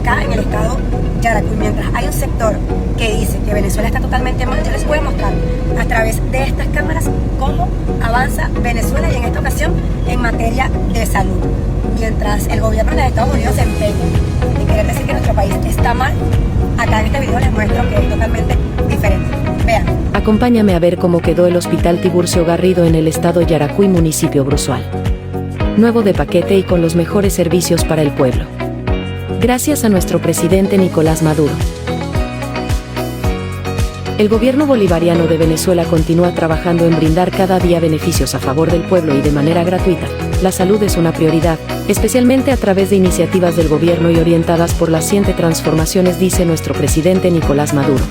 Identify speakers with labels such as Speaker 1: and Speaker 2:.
Speaker 1: acá en el estado Yaracuy, mientras hay un sector que dice que Venezuela está totalmente mal, yo les voy a mostrar a través de estas cámaras cómo avanza Venezuela y en esta ocasión en materia de salud. Mientras el gobierno de Estados Unidos se empeña en querer decir que nuestro país está mal, acá en este video les muestro que es totalmente diferente. Vean.
Speaker 2: Acompáñame a ver cómo quedó el Hospital Tiburcio Garrido en el estado Yaracuy, municipio Bruzual. Nuevo de paquete y con los mejores servicios para el pueblo. Gracias a nuestro presidente Nicolás Maduro. El gobierno bolivariano de Venezuela continúa trabajando en brindar cada día beneficios a favor del pueblo y de manera gratuita. La salud es una prioridad, especialmente a través de iniciativas del gobierno y orientadas por las 7 transformaciones, dice nuestro presidente Nicolás Maduro.